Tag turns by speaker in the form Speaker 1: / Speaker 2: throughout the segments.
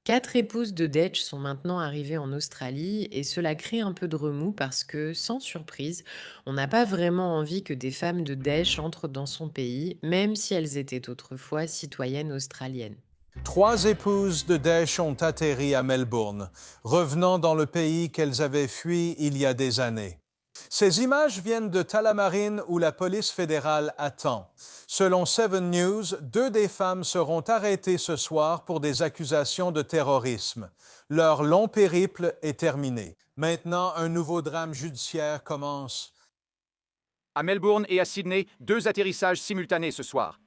Speaker 1: 4 épouses de Daesh sont maintenant arrivées en Australie et cela crée un peu de remous parce que, sans surprise, on n'a pas vraiment envie que des femmes de Daesh entrent dans son pays, même si elles étaient autrefois citoyennes australiennes.
Speaker 2: Trois épouses de Daesh ont atterri à Melbourne, revenant dans le pays qu'elles avaient fui il y a des années. Ces images viennent de Tullamarine où la police fédérale attend. Selon Seven News, deux des femmes seront arrêtées ce soir pour des accusations de terrorisme. Leur long périple est terminé. Maintenant, un nouveau drame judiciaire commence.
Speaker 3: À Melbourne et à Sydney, deux atterrissages simultanés ce soir.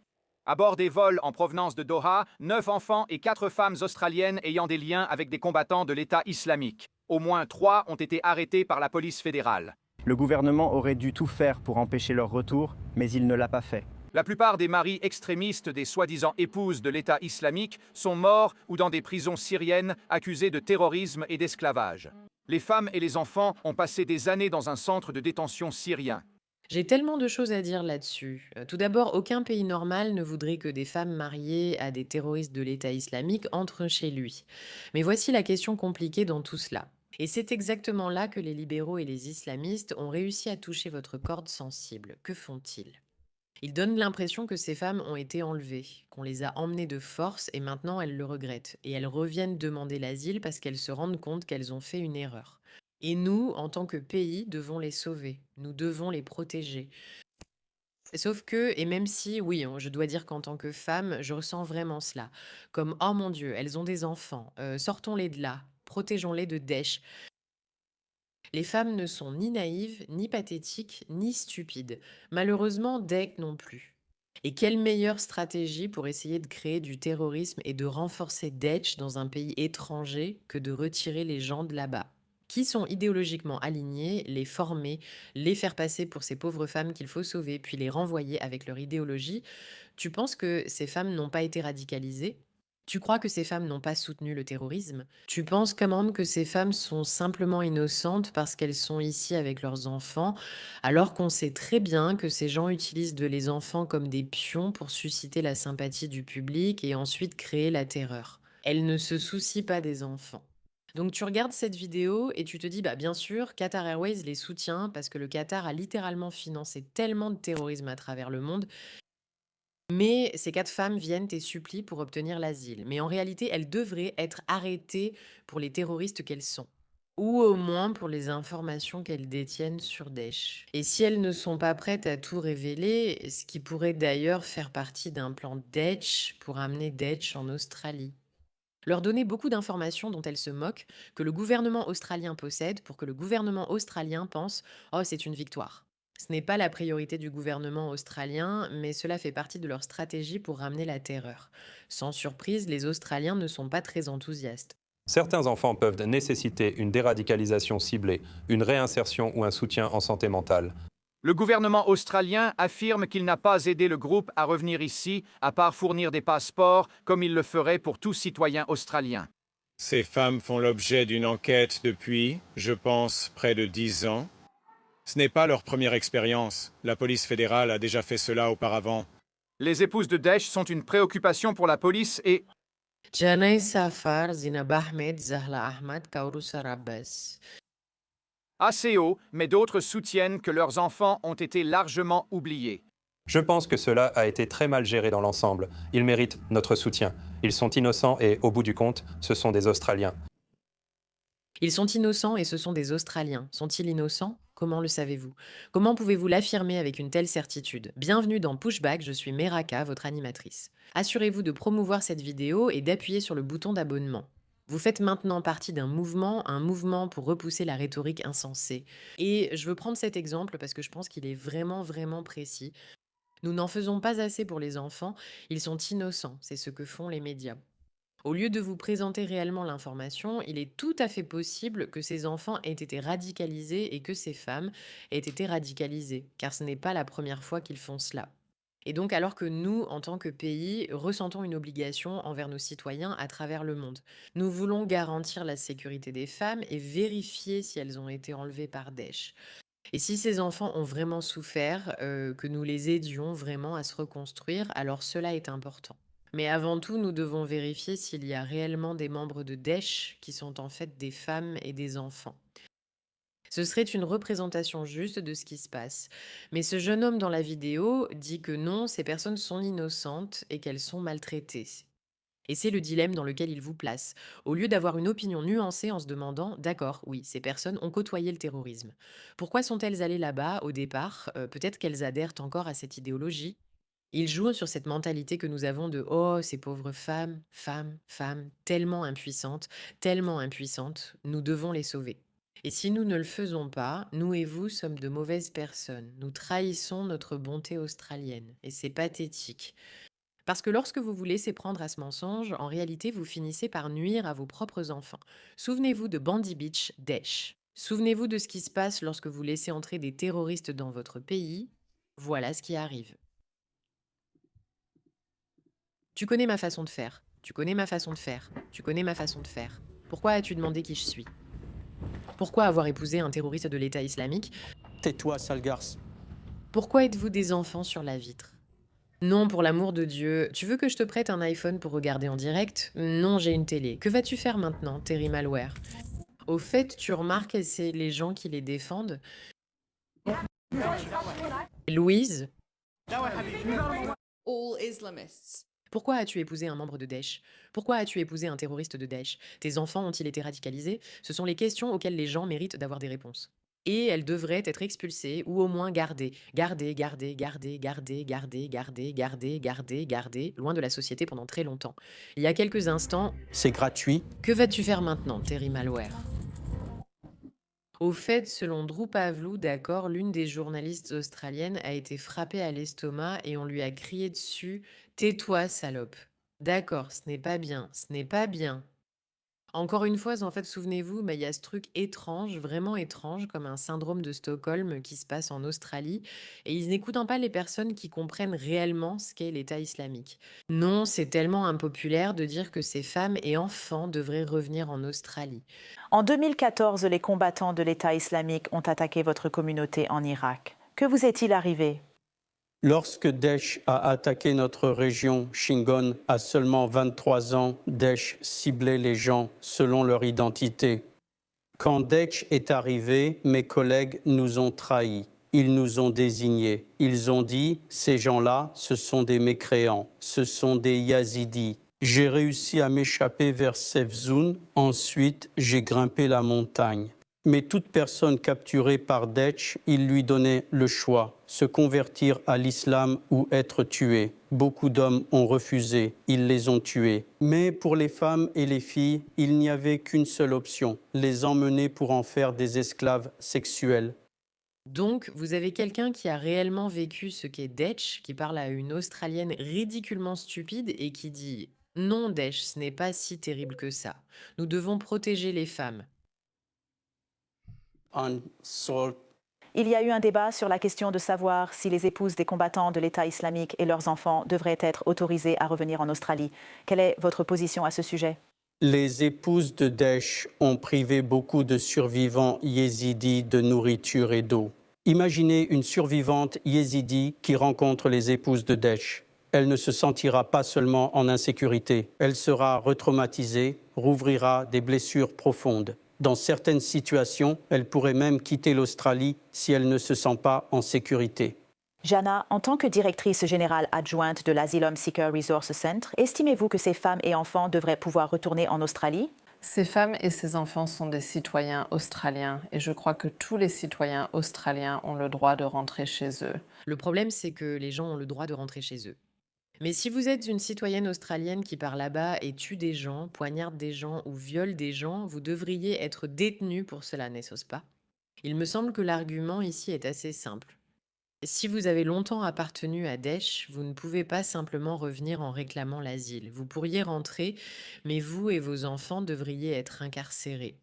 Speaker 3: À bord des vols en provenance de Doha, 9 enfants et 4 femmes australiennes ayant des liens avec des combattants de l'État islamique. Au moins 3 ont été arrêtés par la police fédérale.
Speaker 4: Le gouvernement aurait dû tout faire pour empêcher leur retour, mais il ne l'a pas fait.
Speaker 3: La plupart des maris extrémistes des soi-disant épouses de l'État islamique sont morts ou dans des prisons syriennes accusés de terrorisme et d'esclavage. Les femmes et les enfants ont passé des années dans un centre de détention syrien.
Speaker 1: J'ai tellement de choses à dire là-dessus. Tout d'abord, aucun pays normal ne voudrait que des femmes mariées à des terroristes de l'État islamique entrent chez lui. Mais voici la question compliquée dans tout cela. Et c'est exactement là que les libéraux et les islamistes ont réussi à toucher votre corde sensible. Que font-ils? Ils donnent l'impression que ces femmes ont été enlevées, qu'on les a emmenées de force et maintenant elles le regrettent. Et elles reviennent demander l'asile parce qu'elles se rendent compte qu'elles ont fait une erreur. Et nous, en tant que pays, devons les sauver. Nous devons les protéger. Sauf que, et même si, oui, je dois dire qu'en tant que femme, je ressens vraiment cela. Comme, oh mon Dieu, elles ont des enfants, sortons-les de là, protégeons-les de Daesh. Les femmes ne sont ni naïves, ni pathétiques, ni stupides. Malheureusement, Dec non plus. Et quelle meilleure stratégie pour essayer de créer du terrorisme et de renforcer Daesh dans un pays étranger que de retirer les gens de là-bas, qui sont idéologiquement alignés, les former, les faire passer pour ces pauvres femmes qu'il faut sauver, puis les renvoyer avec leur idéologie. Tu penses que ces femmes n'ont pas été radicalisées? Tu crois que ces femmes n'ont pas soutenu le terrorisme? Tu penses quand même que ces femmes sont simplement innocentes parce qu'elles sont ici avec leurs enfants, alors qu'on sait très bien que ces gens utilisent les enfants comme des pions pour susciter la sympathie du public et ensuite créer la terreur. Elles ne se soucient pas des enfants. Donc tu regardes cette vidéo et tu te dis, bah bien sûr, Qatar Airways les soutient parce que le Qatar a littéralement financé tellement de terrorisme à travers le monde, mais ces 4 femmes viennent et supplient pour obtenir l'asile. Mais en réalité, elles devraient être arrêtées pour les terroristes qu'elles sont. Ou au moins pour les informations qu'elles détiennent sur Daesh. Et si elles ne sont pas prêtes à tout révéler, ce qui pourrait d'ailleurs faire partie d'un plan Daesh pour amener Daesh en Australie. Leur donner beaucoup d'informations dont elles se moquent, que le gouvernement australien possède, pour que le gouvernement australien pense «Oh, c'est une victoire». Ce n'est pas la priorité du gouvernement australien, mais cela fait partie de leur stratégie pour ramener la terreur. Sans surprise, les Australiens ne sont pas très enthousiastes.
Speaker 5: Certains enfants peuvent nécessiter une déradicalisation ciblée, une réinsertion ou un soutien en santé mentale.
Speaker 3: Le gouvernement australien affirme qu'il n'a pas aidé le groupe à revenir ici, à part fournir des passeports, comme il le ferait pour tout citoyen australien.
Speaker 6: Ces femmes font l'objet d'une enquête depuis, je pense, près de 10 ans. Ce n'est pas leur première expérience. La police fédérale a déjà fait cela auparavant.
Speaker 3: Les épouses de Daesh sont une préoccupation pour la police et
Speaker 1: Janay Safar, Zinab Ahmed, Zahla Ahmad, Kaurusa Abbas.
Speaker 3: assez haut, mais d'autres soutiennent que leurs enfants ont été largement oubliés.
Speaker 5: Je pense que cela a été très mal géré dans l'ensemble. Ils méritent notre soutien. Ils sont innocents et, au bout du compte, ce sont des Australiens.
Speaker 1: Ils sont innocents et ce sont des Australiens. Sont-ils innocents? Comment le savez-vous? Comment pouvez-vous l'affirmer avec une telle certitude? Bienvenue dans Pushback, je suis Meraka, votre animatrice. Assurez-vous de promouvoir cette vidéo et d'appuyer sur le bouton d'abonnement. Vous faites maintenant partie d'un mouvement, un mouvement pour repousser la rhétorique insensée. Et je veux prendre cet exemple parce que je pense qu'il est vraiment, vraiment précis. Nous n'en faisons pas assez pour les enfants, ils sont innocents, c'est ce que font les médias. Au lieu de vous présenter réellement l'information, il est tout à fait possible que ces enfants aient été radicalisés et que ces femmes aient été radicalisées, car ce n'est pas la première fois qu'ils font cela. Et donc alors que nous, en tant que pays, ressentons une obligation envers nos citoyens à travers le monde. Nous voulons garantir la sécurité des femmes et vérifier si elles ont été enlevées par Daesh. Et si ces enfants ont vraiment souffert, que nous les aidions vraiment à se reconstruire, alors cela est important. Mais avant tout, nous devons vérifier s'il y a réellement des membres de Daesh qui sont en fait des femmes et des enfants. Ce serait une représentation juste de ce qui se passe. Mais ce jeune homme dans la vidéo dit que non, ces personnes sont innocentes et qu'elles sont maltraitées. Et c'est le dilemme dans lequel il vous place. Au lieu d'avoir une opinion nuancée en se demandant, d'accord, oui, ces personnes ont côtoyé le terrorisme. Pourquoi sont-elles allées là-bas au départ? Peut-être qu'elles adhèrent encore à cette idéologie. Il joue sur cette mentalité que nous avons de oh, ces pauvres femmes, femmes, femmes, tellement impuissantes, nous devons les sauver. Et si nous ne le faisons pas, nous et vous sommes de mauvaises personnes. Nous trahissons notre bonté australienne. Et c'est pathétique. Parce que lorsque vous vous laissez prendre à ce mensonge, en réalité, vous finissez par nuire à vos propres enfants. Souvenez-vous de Bandy Beach, Daesh. Souvenez-vous de ce qui se passe lorsque vous laissez entrer des terroristes dans votre pays. Voilà ce qui arrive. Tu connais ma façon de faire. Tu connais ma façon de faire. Tu connais ma façon de faire. Pourquoi as-tu demandé qui je suis? Pourquoi avoir épousé un terroriste de l'État islamique?
Speaker 7: Tais-toi, sale garce.
Speaker 1: Pourquoi êtes-vous des enfants sur la vitre? Non, pour l'amour de Dieu. Tu veux que je te prête un iPhone pour regarder en direct? Non, j'ai une télé. Que vas-tu faire maintenant, Terry Malware? Au fait, tu remarques que c'est les gens qui les défendent? Louise,
Speaker 8: All Islamists.
Speaker 1: pourquoi as-tu épousé un membre de Daesh? Pourquoi as-tu épousé un terroriste de Daesh? Tes enfants ont-ils été radicalisés? Ce sont les questions auxquelles les gens méritent d'avoir des réponses. Et elles devraient être expulsées ou au moins gardées. Gardées, gardées, gardées, gardées, gardées, gardées, gardées, gardées, gardées, loin de la société pendant très longtemps. Il y a quelques instants,
Speaker 7: C'est gratuit.
Speaker 1: que vas-tu faire maintenant, Terry Malware? Au fait, selon Drew Pavlou, d'accord, l'une des journalistes australiennes a été frappée à l'estomac et on lui a crié dessus: «Tais-toi, salope!» D'accord, ce n'est pas bien, ce n'est pas bien. Encore une fois, en fait, souvenez-vous, mais il y a ce truc étrange, vraiment étrange, comme un syndrome de Stockholm qui se passe en Australie, et ils n'écoutent pas les personnes qui comprennent réellement ce qu'est l'État islamique. Non, c'est tellement impopulaire de dire que ces femmes et enfants devraient revenir en Australie.
Speaker 9: En 2014, les combattants de l'État islamique ont attaqué votre communauté en Irak. Que vous est-il arrivé?
Speaker 7: Lorsque Daesh a attaqué notre région, Shingon, à seulement 23 ans, Daesh ciblait les gens selon leur identité. Quand Daesh est arrivé, mes collègues nous ont trahis. Ils nous ont désignés. Ils ont dit, ces gens-là, ce sont des mécréants, ce sont des Yazidis. J'ai réussi à m'échapper vers Sefzoun. Ensuite, j'ai grimpé la montagne. Mais toute personne capturée par Daesh, il lui donnait le choix, se convertir à l'islam ou être tué. Beaucoup d'hommes ont refusé, ils les ont tués. Mais pour les femmes et les filles, il n'y avait qu'une seule option, les emmener pour en faire des esclaves sexuels.
Speaker 1: Donc, vous avez quelqu'un qui a réellement vécu ce qu'est Daesh, qui parle à une Australienne ridiculement stupide et qui dit: «Non, Daesh, ce n'est pas si terrible que ça. Nous devons protéger les femmes.»
Speaker 9: Il y a eu un débat sur la question de savoir si les épouses des combattants de l'État islamique et leurs enfants devraient être autorisées à revenir en Australie. Quelle est votre position à ce sujet?
Speaker 7: Les épouses de Daesh ont privé beaucoup de survivants yézidis de nourriture et d'eau. Imaginez une survivante yézidi qui rencontre les épouses de Daesh. Elle ne se sentira pas seulement en insécurité, elle sera retraumatisée, rouvrira des blessures profondes. Dans certaines situations, elle pourrait même quitter l'Australie si elle ne se sent pas en sécurité.
Speaker 9: Jana, en tant que directrice générale adjointe de l'Asylum Seeker Resource Centre, estimez-vous que ces femmes et enfants devraient pouvoir retourner en Australie?
Speaker 10: Ces femmes et ces enfants sont des citoyens australiens et je crois que tous les citoyens australiens ont le droit de rentrer chez eux.
Speaker 1: Le problème, c'est que les gens ont le droit de rentrer chez eux. Mais si vous êtes une citoyenne australienne qui part là-bas et tue des gens, poignarde des gens ou viole des gens, vous devriez être détenu pour cela, n'est-ce pas? Il me semble que l'argument ici est assez simple. Si vous avez longtemps appartenu à Daesh, vous ne pouvez pas simplement revenir en réclamant l'asile. Vous pourriez rentrer, mais vous et vos enfants devriez être incarcérés.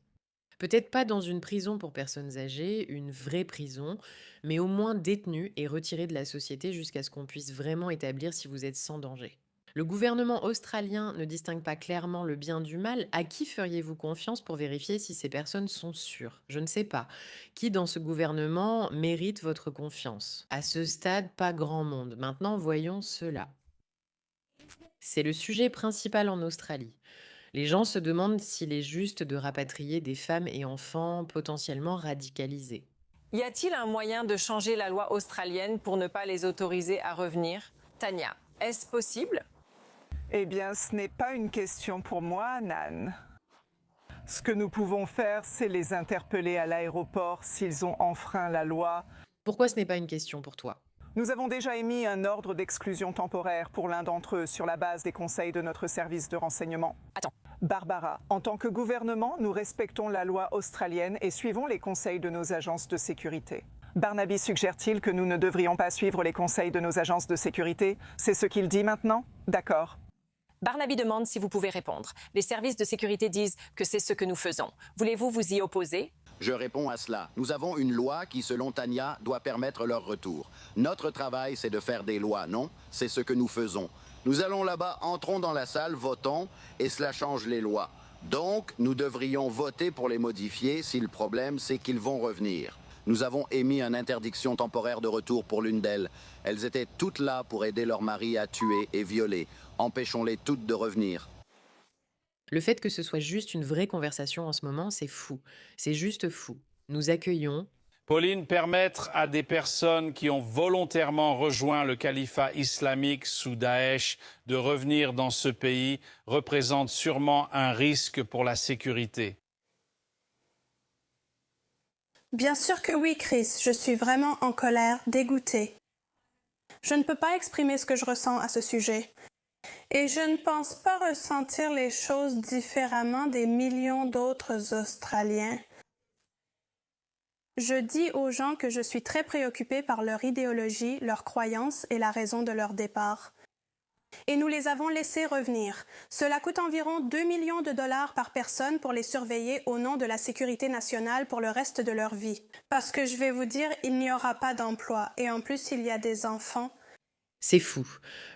Speaker 1: Peut-être pas dans une prison pour personnes âgées, une vraie prison, mais au moins détenus et retirés de la société jusqu'à ce qu'on puisse vraiment établir si vous êtes sans danger. Le gouvernement australien ne distingue pas clairement le bien du mal. À qui feriez-vous confiance pour vérifier si ces personnes sont sûres? Je ne sais pas. Qui dans ce gouvernement mérite votre confiance? À ce stade, pas grand monde. Maintenant, voyons cela. C'est le sujet principal en Australie. Les gens se demandent s'il est juste de rapatrier des femmes et enfants potentiellement radicalisés.
Speaker 8: Y a-t-il un moyen de changer la loi australienne pour ne pas les autoriser à revenir? Tania, est-ce possible?
Speaker 11: Eh bien, ce n'est pas une question pour moi, Nan. Ce que nous pouvons faire, c'est les interpeller à l'aéroport s'ils ont enfreint la loi.
Speaker 1: Pourquoi ce n'est pas une question pour toi?
Speaker 11: Nous avons déjà émis un ordre d'exclusion temporaire pour l'un d'entre eux sur la base des conseils de notre service de renseignement.
Speaker 8: Attends.
Speaker 11: Barbara, en tant que gouvernement, nous respectons la loi australienne et suivons les conseils de nos agences de sécurité. Barnaby suggère-t-il que nous ne devrions pas suivre les conseils de nos agences de sécurité? C'est ce qu'il dit maintenant? D'accord.
Speaker 8: Barnaby demande si vous pouvez répondre. Les services de sécurité disent que c'est ce que nous faisons. Voulez-vous vous y opposer?
Speaker 12: Je réponds à cela. Nous avons une loi qui, selon Tania, doit permettre leur retour. Notre travail, c'est de faire des lois, non? C'est ce que nous faisons. Nous allons là-bas, entrons dans la salle, votons, et cela change les lois. Donc, nous devrions voter pour les modifier si le problème, c'est qu'ils vont revenir. Nous avons émis une interdiction temporaire de retour pour l'une d'elles. Elles étaient toutes là pour aider leur mari à tuer et violer. Empêchons-les toutes de revenir.
Speaker 1: Le fait que ce soit juste une vraie conversation en ce moment, c'est fou. C'est juste fou. Nous accueillons
Speaker 13: Pauline, permettre à des personnes qui ont volontairement rejoint le califat islamique sous Daesh de revenir dans ce pays représente sûrement un risque pour la sécurité.
Speaker 14: Bien sûr que oui, Chris. Je suis vraiment en colère, dégoûtée. Je ne peux pas exprimer ce que je ressens à ce sujet. Et je ne pense pas ressentir les choses différemment des millions d'autres Australiens. Je dis aux gens que je suis très préoccupée par leur idéologie, leurs croyances et la raison de leur départ. Et nous les avons laissés revenir. Cela coûte environ 2 millions de dollars par personne pour les surveiller au nom de la sécurité nationale pour le reste de leur vie. Parce que je vais vous dire, il n'y aura pas d'emploi. Et en plus, il y a des enfants.
Speaker 1: C'est fou.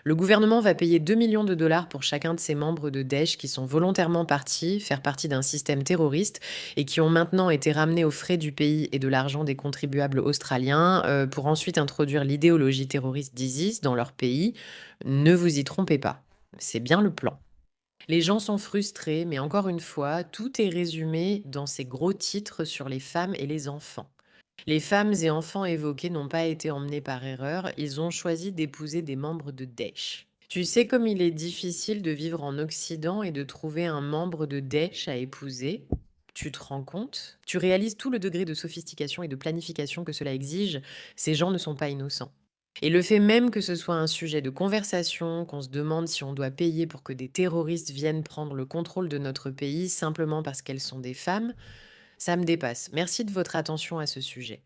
Speaker 1: Le gouvernement va payer 2 millions de dollars pour chacun de ces membres de Daesh qui sont volontairement partis faire partie d'un système terroriste et qui ont maintenant été ramenés aux frais du pays et de l'argent des contribuables australiens pour ensuite introduire l'idéologie terroriste d'ISIS dans leur pays. Ne vous y trompez pas. C'est bien le plan. Les gens sont frustrés, mais encore une fois, tout est résumé dans ces gros titres sur les femmes et les enfants. Les femmes et enfants évoqués n'ont pas été emmenés par erreur, ils ont choisi d'épouser des membres de Daesh. Tu sais comme il est difficile de vivre en Occident et de trouver un membre de Daesh à épouser? Tu te rends compte? Tu réalises tout le degré de sophistication et de planification que cela exige? Ces gens ne sont pas innocents. Et le fait même que ce soit un sujet de conversation, qu'on se demande si on doit payer pour que des terroristes viennent prendre le contrôle de notre pays simplement parce qu'elles sont des femmes, ça me dépasse. Merci de votre attention à ce sujet.